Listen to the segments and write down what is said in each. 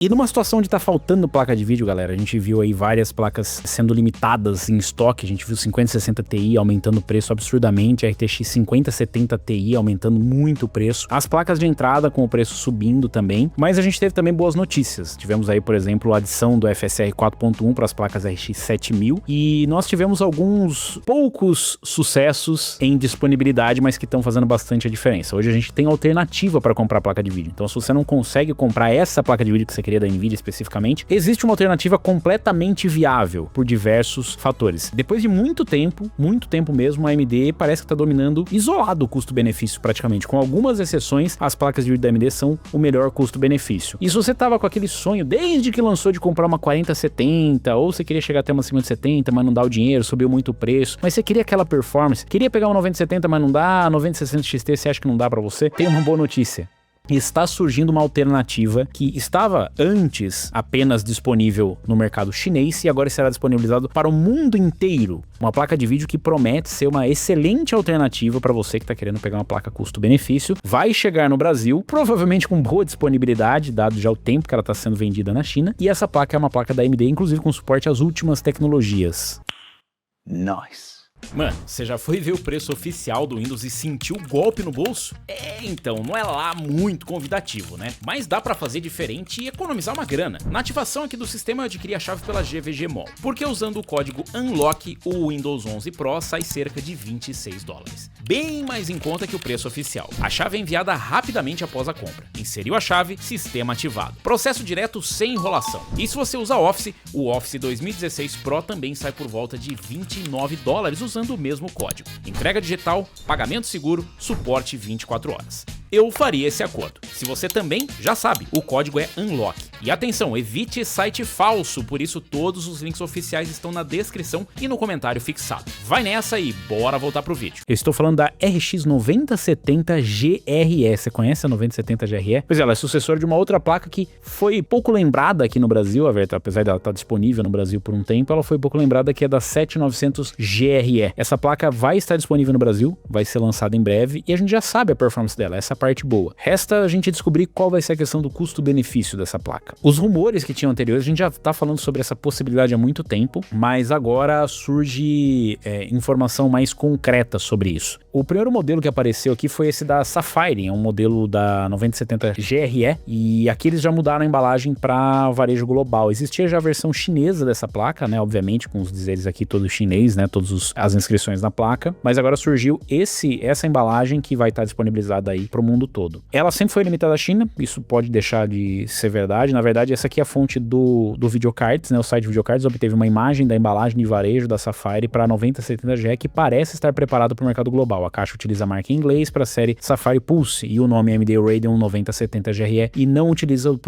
E numa situação de tá faltando placa de vídeo, galera, a gente viu aí várias placas sendo limitadas em estoque, a gente viu 5060 Ti aumentando o preço absurdamente, a RTX 5070 Ti aumentando muito o preço, as placas de entrada com o preço subindo também, mas a gente teve também boas notícias. Tivemos aí, por exemplo, a adição do FSR 4.1 para as placas RX 7000 e nós tivemos alguns poucos sucessos em disponibilidade, mas que estão fazendo bastante a diferença. Hoje a gente tem alternativa para comprar placa de vídeo, então se você não consegue comprar essa placa de vídeo que você queria da Nvidia especificamente, existe uma alternativa completamente viável por diversos fatores. Depois de muito tempo mesmo, a AMD parece que está dominando isolado o custo-benefício praticamente. Com algumas exceções, as placas de vídeo da AMD são o melhor custo-benefício. E se você tava com aquele sonho desde que lançou de comprar uma 4070, ou você queria chegar até uma 5070, mas não dá o dinheiro, subiu muito o preço, mas você queria aquela performance, queria pegar uma 9070, mas não dá, a 9060 XT você acha que não dá para você? Tem uma boa notícia. Está surgindo uma alternativa que estava antes apenas disponível no mercado chinês e agora será disponibilizado para o mundo inteiro. Uma placa de vídeo que promete ser uma excelente alternativa para você que está querendo pegar uma placa custo-benefício. Vai chegar no Brasil, provavelmente com boa disponibilidade, dado já o tempo que ela está sendo vendida na China. E essa placa é uma placa da AMD, inclusive com suporte às últimas tecnologias. Nice. Mano, você já foi ver o preço oficial do Windows e sentiu o golpe no bolso? Então, não é lá muito convidativo, né? Mas dá pra fazer diferente e economizar uma grana. Na ativação aqui do sistema eu adquiri a chave pela GVG Mall, porque usando o código UNLOCK, o Windows 11 Pro sai cerca de $26. Bem mais em conta que o preço oficial. A chave é enviada rapidamente após a compra. Inseriu a chave, sistema ativado. Processo direto sem enrolação. E se você usa Office, o Office 2016 Pro também sai por volta de $29 usando o mesmo código. Entrega digital, pagamento seguro, suporte 24 horas. Eu faria esse acordo. Se você também, já sabe, o código é UNLOCK. E atenção, evite site falso, por isso todos os links oficiais estão na descrição e no comentário fixado. Vai nessa e bora voltar pro vídeo. Eu estou falando da RX 9070 GRE. Você conhece a 9070 GRE? Pois é, ela é sucessora de uma outra placa que foi pouco lembrada aqui no Brasil, apesar dela estar disponível no Brasil por um tempo, ela foi pouco lembrada, que é da 7900 GRE. Essa placa vai estar disponível no Brasil, vai ser lançada em breve e a gente já sabe a performance dela, essa parte boa. Resta a gente descobrir qual vai ser a questão do custo-benefício dessa placa. Os rumores que tinham anteriores, a gente já tá falando sobre essa possibilidade há muito tempo, mas agora surge informação mais concreta sobre isso. O primeiro modelo que apareceu aqui foi esse da Sapphire, é um modelo da 9070 GRE, e aqui eles já mudaram a embalagem para varejo global. Existia já a versão chinesa dessa placa, né, obviamente com os dizeres aqui todos chinês, né, todas as inscrições na placa, mas agora surgiu essa embalagem que vai estar disponibilizada aí pro mundo todo. Ela sempre foi limitada à China, isso pode deixar de ser verdade. Na verdade, essa aqui é a fonte do Videocards, né, o site Videocards obteve uma imagem da embalagem de varejo da Sapphire para 9070 GE que parece estar preparado para o mercado global. A caixa utiliza a marca em inglês para a série Sapphire Pulse e o nome AMD Radeon 9070 GRE e não utiliza o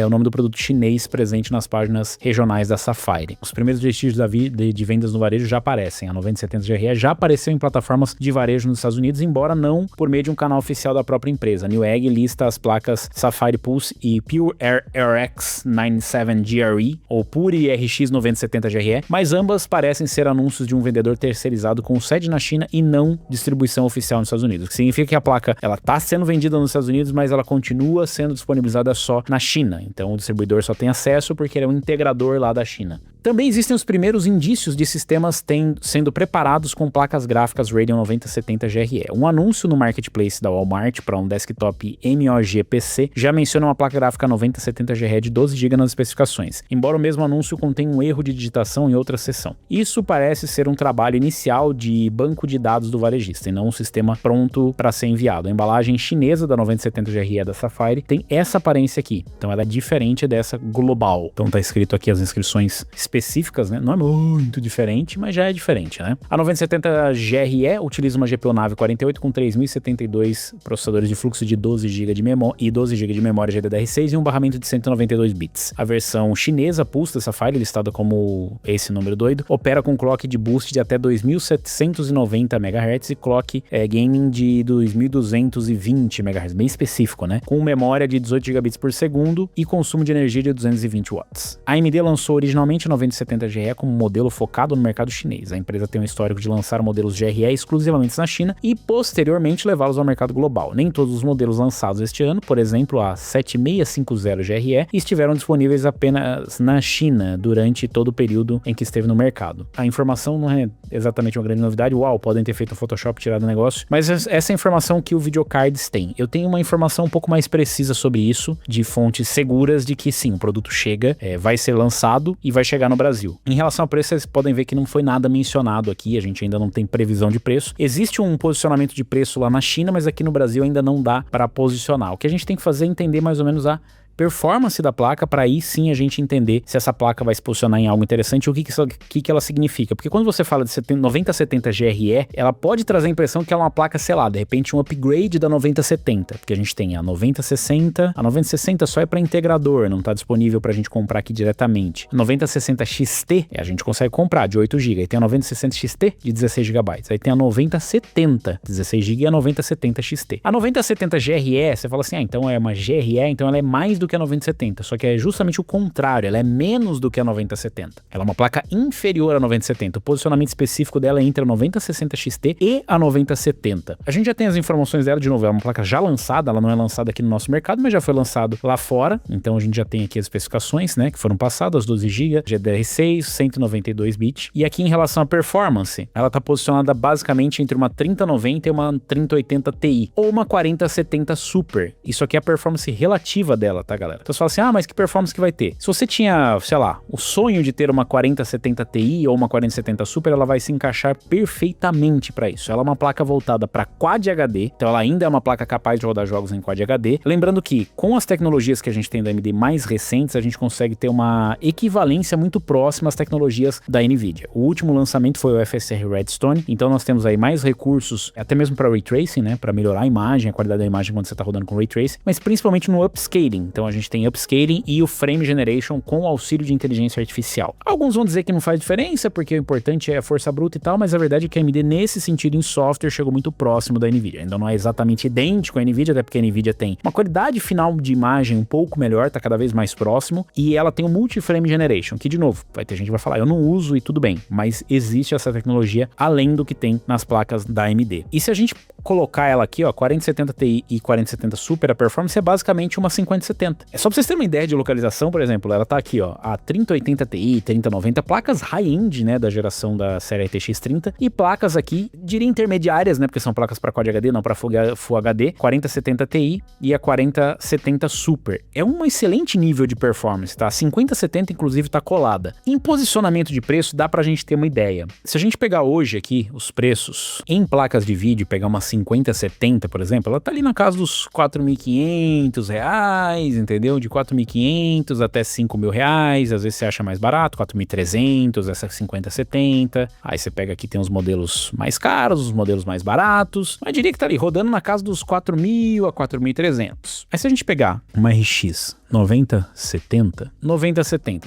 nome do produto chinês presente nas páginas regionais da Sapphire. Os primeiros vestígios de vendas no varejo já aparecem. A 9070 GRE já apareceu em plataformas de varejo nos Estados Unidos, embora não por meio de um canal oficial da própria empresa. A Newegg lista as placas Sapphire Pulse e Pure RX 97 GRE ou Pure RX 9070 GRE, mas ambas parecem ser anúncios de um vendedor terceirizado com sede na China e não distribuição oficial nos Estados Unidos, o que significa que a placa ela está sendo vendida nos Estados Unidos, mas ela continua sendo disponibilizada só na China, então o distribuidor só tem acesso porque ele é um integrador lá da China. Também existem os primeiros indícios de sistemas sendo preparados com placas gráficas Radeon 9070 GRE. Um anúncio no marketplace da Walmart para um desktop MOG PC já menciona uma placa gráfica 9070 GRE de 12 GB nas especificações, embora o mesmo anúncio contenha um erro de digitação em outra seção. Isso parece ser um trabalho inicial de banco de dados do varejista e não um sistema pronto para ser enviado. A embalagem chinesa da 9070 GRE da Sapphire tem essa aparência aqui, então ela é diferente dessa global. Então tá escrito aqui as inscrições específicas, né? Não é muito diferente, mas já é diferente, né? A 9070 GRE utiliza uma GPU Nave 48 com 3072 processadores de fluxo de 12 GB de memória e 12 GB de memória GDDR6 e um barramento de 192 bits. A versão chinesa Pulse dessa Sapphire, listada como esse número doido, opera com clock de boost de até 2790 MHz e clock gaming de 2220 MHz, bem específico, né? Com memória de 18 GB por segundo e consumo de energia de 220 watts. A AMD lançou originalmente a 9070 GE como modelo focado no mercado chinês. A empresa tem um histórico de lançar modelos GRE exclusivamente na China e posteriormente levá-los ao mercado global. Nem todos os modelos lançados este ano, por exemplo a 7650 GRE, estiveram disponíveis apenas na China durante todo o período em que esteve no mercado. A informação não é exatamente uma grande novidade, podem ter feito um Photoshop tirado do negócio, mas essa é a informação que o Videocards tem. Eu tenho uma informação um pouco mais precisa sobre isso, de fontes seguras de que sim, o produto chega, vai ser lançado e vai chegar no Brasil. Em relação ao preço, vocês podem ver que não foi nada mencionado aqui, a gente ainda não tem previsão de preço. Existe um posicionamento de preço lá na China, mas aqui no Brasil ainda não dá para posicionar. O que a gente tem que fazer é entender mais ou menos a performance da placa, para aí sim a gente entender se essa placa vai se posicionar em algo interessante e o que ela significa. Porque quando você fala de 9070 GRE, ela pode trazer a impressão que ela é uma placa, sei lá, de repente um upgrade da 9070, porque a gente tem a 9060, a 9060 só é para integrador, não está disponível para a gente comprar aqui diretamente. A 9060 XT, a gente consegue comprar de 8 GB, aí tem a 9060 XT de 16 GB, aí tem a 9070, 16 GB e a 9070 XT. A 9070 GRE, você fala assim, então é uma GRE, então ela é mais do que a 9070, só que é justamente o contrário, ela é menos do que a 9070. Ela é uma placa inferior à 9070. O posicionamento específico dela é entre a 9060 XT e a 9070. A gente já tem as informações dela, de novo, é uma placa já lançada, ela não é lançada aqui no nosso mercado, mas já foi lançado lá fora, então a gente já tem aqui as especificações, né, que foram passadas, 12 GB, GDDR6, 192 bits, e aqui em relação à performance, ela está posicionada basicamente entre uma 3090 e uma 3080 Ti, ou uma 4070 Super. Isso aqui é a performance relativa dela, tá, galera? Então você fala assim, mas que performance que vai ter? Se você tinha, sei lá, o sonho de ter uma 4070 Ti ou uma 4070 Super, ela vai se encaixar perfeitamente para isso. Ela é uma placa voltada para Quad HD, então ela ainda é uma placa capaz de rodar jogos em Quad HD. Lembrando que, com as tecnologias que a gente tem da AMD mais recentes, a gente consegue ter uma equivalência muito próxima às tecnologias da NVIDIA. O último lançamento foi o FSR Redstone, então nós temos aí mais recursos, até mesmo para Ray Tracing, né, para melhorar a imagem, a qualidade da imagem quando você está rodando com Ray Tracing, mas principalmente no upscaling. Então a gente tem upscaling e o frame generation com o auxílio de inteligência artificial. Alguns vão dizer que não faz diferença porque o importante é a força bruta e tal, mas a verdade é que a AMD nesse sentido em software chegou muito próximo da NVIDIA. Ainda não é exatamente idêntico à NVIDIA, até porque a NVIDIA tem uma qualidade final de imagem um pouco melhor, tá cada vez mais próximo, e ela tem o multi-frame generation, que de novo, vai ter gente que vai falar, eu não uso e tudo bem, mas existe essa tecnologia além do que tem nas placas da AMD. E se a gente colocar ela aqui, 4070 Ti e 4070 Super, a performance é basicamente uma 5070. É só pra vocês terem uma ideia de localização, por exemplo, ela tá aqui, a 3080 Ti, 3090, placas high-end, né, da geração da série RTX 30, e placas aqui, diria intermediárias, né, porque são placas para Quad HD, não para Full HD, 4070 Ti e a 4070 Super. É um excelente nível de performance, tá? A 5070, inclusive, tá colada. Em posicionamento de preço, dá pra gente ter uma ideia. Se a gente pegar hoje aqui os preços em placas de vídeo, pegar uma 5070, por exemplo, ela tá ali na casa dos R$4.500, entendeu? De R$4.500 até R$5.000, às vezes você acha mais barato, 4.300, essa 5070. Aí você pega aqui, tem os modelos mais caros, os modelos mais baratos, mas diria que tá ali rodando na casa dos 4.000 a 4.300. Aí se a gente pegar uma RX 9070,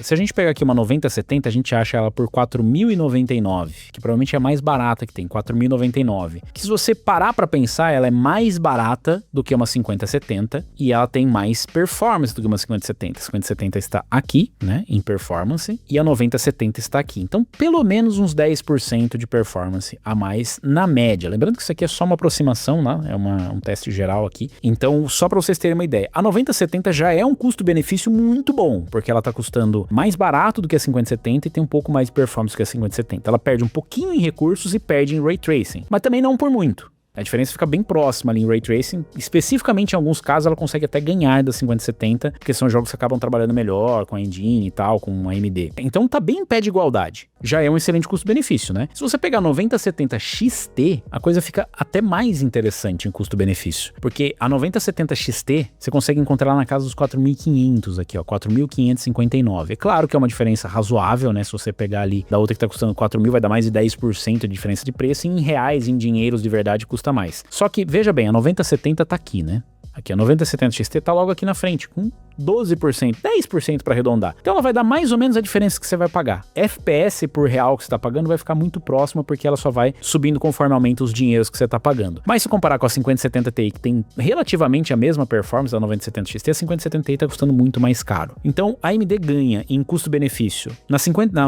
se a gente pegar aqui uma 9070, a gente acha ela por 4.099, que provavelmente é a mais barata que tem, 4.099. Que se você parar pra pensar, ela é mais barata do que uma 5070 e ela tem mais performance do que uma 5070. A 5070 está aqui, né, em performance, e a 9070 está aqui. Então, pelo menos uns 10% de performance a mais na média. Lembrando que isso aqui é só uma aproximação, né, é um teste geral aqui. Então, só pra vocês terem uma ideia, a 9070 já é um custo-benefício muito bom, porque ela tá custando mais barato do que a 5070 e tem um pouco mais de performance que a 5070. Ela perde um pouquinho em recursos e perde em Ray Tracing, mas também não por muito. A diferença fica bem próxima ali em Ray Tracing, especificamente em alguns casos ela consegue até ganhar da 5070, porque são jogos que acabam trabalhando melhor com a engine e tal, com a AMD. Então tá bem em pé de igualdade, já é um excelente custo-benefício, né? Se você pegar 9070 XT, a coisa fica até mais interessante em custo-benefício, porque a 9070 XT você consegue encontrar lá na casa dos 4.500 aqui, 4.559. É claro que é uma diferença razoável, né? Se você pegar ali da outra que tá custando 4.000, vai dar mais de 10% de diferença de preço, e em reais, em dinheiros de verdade, custa mais. Só que, veja bem, a 9070 tá aqui, né? Aqui a 9070 XT tá logo aqui na frente, com 12%, 10% para arredondar. Então ela vai dar mais ou menos a diferença que você vai pagar. FPS por real que você tá pagando vai ficar muito próxima, porque ela só vai subindo conforme aumenta os dinheiros que você tá pagando. Mas se comparar com a 5070 Ti, que tem relativamente a mesma performance da 9070 XT, a 5070 Ti tá custando muito mais caro. Então a AMD ganha em custo-benefício na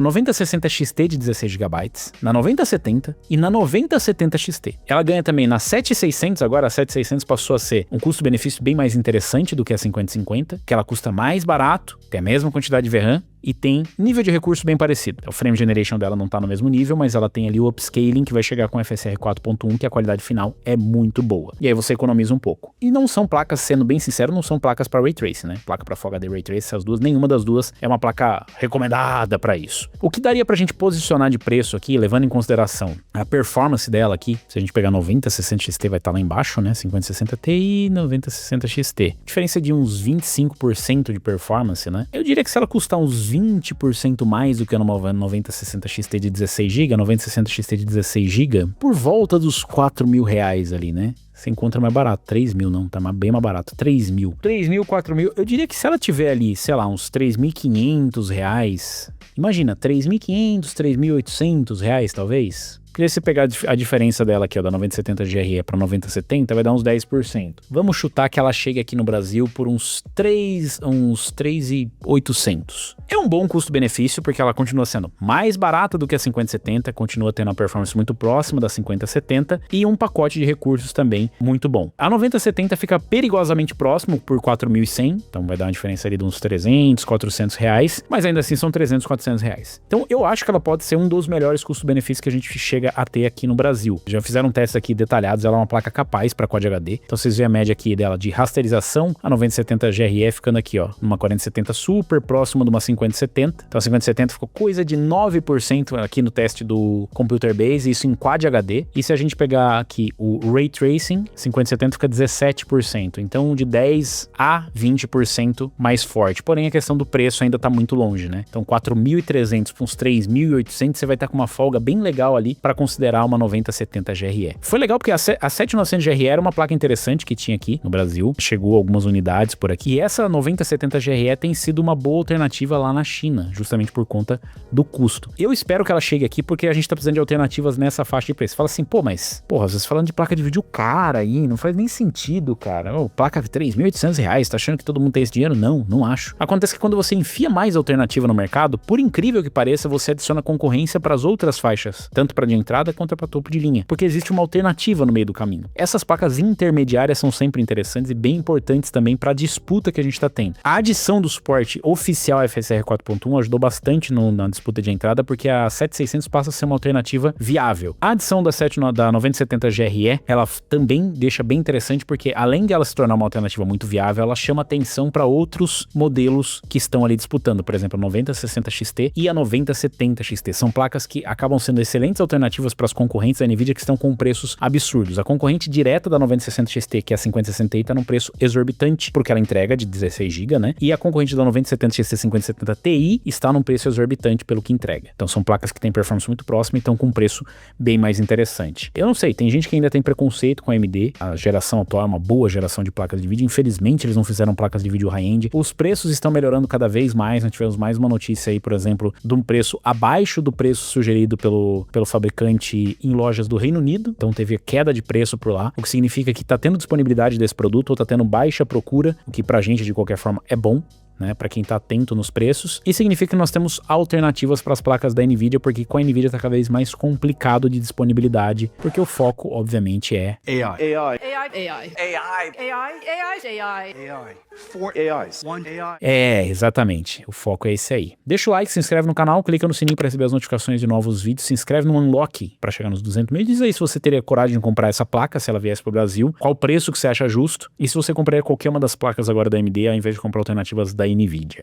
9060 XT de 16 GB, na 9070 e na 9070 XT. Ela ganha também na 7600, agora a 7600 passou a ser um custo-benefício bem mais interessante do que a 5050, que ela custa mais barato, tem a mesma quantidade de VRAM e tem nível de recurso bem parecido. O frame generation dela não tá no mesmo nível, mas ela tem ali o upscaling que vai chegar com FSR 4.1, que a qualidade final é muito boa. E aí você economiza um pouco. E não são placas, sendo bem sincero, não são placas para Ray Tracing, né? Placa para Full HD Ray Tracing, essas duas, nenhuma das duas é uma placa recomendada para isso. O que daria pra gente posicionar de preço aqui, levando em consideração a performance dela aqui, se a gente pegar 9060 XT vai estar lá embaixo, né? 5060 Ti e 9060 XT. Diferença de uns 25% de performance, né? Eu diria que se ela custar uns 20% mais do que a 9060 XT de 16 GB, 9060 XT de 16 GB, por volta dos R$4.000 ali, né? Você encontra mais barato, 3 mil não, tá bem mais barato, 3 mil. 3 mil, 4 mil, eu diria que se ela tiver ali, sei lá, uns 3.500 reais, imagina, 3.500, 3.800 reais talvez. Porque se você pegar a diferença dela aqui, ó, da 9070 GRE para 9070, vai dar uns 10%. Vamos chutar que ela chegue aqui no Brasil por uns 3.800. É um bom custo-benefício, porque ela continua sendo mais barata do que a 5070, continua tendo uma performance muito próxima da 5070 e um pacote de recursos também muito bom. A 9070 fica perigosamente próximo por 4.100, então vai dar uma diferença ali de uns 300, 400 reais, mas ainda assim são 300, 400 reais. Então eu acho que ela pode ser um dos melhores custo-benefícios que a gente chega a ter aqui no Brasil. Já fizeram testes aqui detalhados, ela é uma placa capaz para Quad HD. Então vocês veem a média aqui dela de rasterização, a 9070 GRE ficando aqui, ó, numa 4070 super próxima de uma 5070. Então a 5070 ficou coisa de 9% aqui no teste do Computer Base, isso em Quad HD. E se a gente pegar aqui o Ray Tracing, 5070 fica 17%. Então de 10 a 20% mais forte. Porém a questão do preço ainda tá muito longe, né? Então 4.300 para uns 3.800 você vai estar com uma folga bem legal ali para considerar uma 9070 GRE. Foi legal porque a 7900 GRE era uma placa interessante que tinha aqui no Brasil, chegou algumas unidades por aqui, e essa 9070 GRE tem sido uma boa alternativa lá na China, justamente por conta do custo. Eu espero que ela chegue aqui porque a gente tá precisando de alternativas nessa faixa de preço. Fala assim, pô, mas, porra, vocês falando de placa de vídeo cara aí, não faz nem sentido, cara. Ô, placa de R$3.800, tá achando que todo mundo tem esse dinheiro? Não acho. Acontece que quando você enfia mais alternativa no mercado, por incrível que pareça, você adiciona concorrência para as outras faixas, tanto para de entrada contra para topo de linha, porque existe uma alternativa no meio do caminho. Essas placas intermediárias são sempre interessantes e bem importantes também para a disputa que a gente está tendo. A adição do suporte oficial FSR 4.1 ajudou bastante na disputa de entrada, porque a 7600 passa a ser uma alternativa viável. A adição da 9070 GRE, ela também deixa bem interessante, porque além de ela se tornar uma alternativa muito viável, ela chama atenção para outros modelos que estão ali disputando, por exemplo, a 9060 XT e a 9070 XT. São placas que acabam sendo excelentes alternativas para as concorrentes da NVIDIA que estão com preços absurdos. A concorrente direta da 9060 XT, que é a 5060 Ti, está num preço exorbitante, porque ela entrega de 16 GB, né? E a concorrente da 9070 XT 5070 Ti está num preço exorbitante pelo que entrega. Então são placas que têm performance muito próxima e estão com um preço bem mais interessante. Eu não sei, tem gente que ainda tem preconceito com a AMD. A geração atual é uma boa geração de placas de vídeo. Infelizmente, eles não fizeram placas de vídeo high-end. Os preços estão melhorando cada vez mais. Nós tivemos mais uma notícia aí, por exemplo, de um preço abaixo do preço sugerido pelo fabricante em lojas do Reino Unido, então teve queda de preço por lá, o que significa que tá tendo disponibilidade desse produto ou tá tendo baixa procura, o que pra gente de qualquer forma é bom, né, para quem tá atento nos preços, e significa que nós temos alternativas para as placas da NVIDIA, porque com a NVIDIA tá cada vez mais complicado de disponibilidade, porque o foco, obviamente, é AI. AI. Four AIs. One AI. É, exatamente. O foco é esse aí. Deixa o like, se inscreve no canal, clica no sininho para receber as notificações de novos vídeos, se inscreve no Unlock para chegar nos 200 mil. Diz aí se você teria coragem de comprar essa placa, se ela viesse pro Brasil, qual o preço que você acha justo, e se você compraria qualquer uma das placas agora da AMD, ao invés de comprar alternativas da NVIDIA.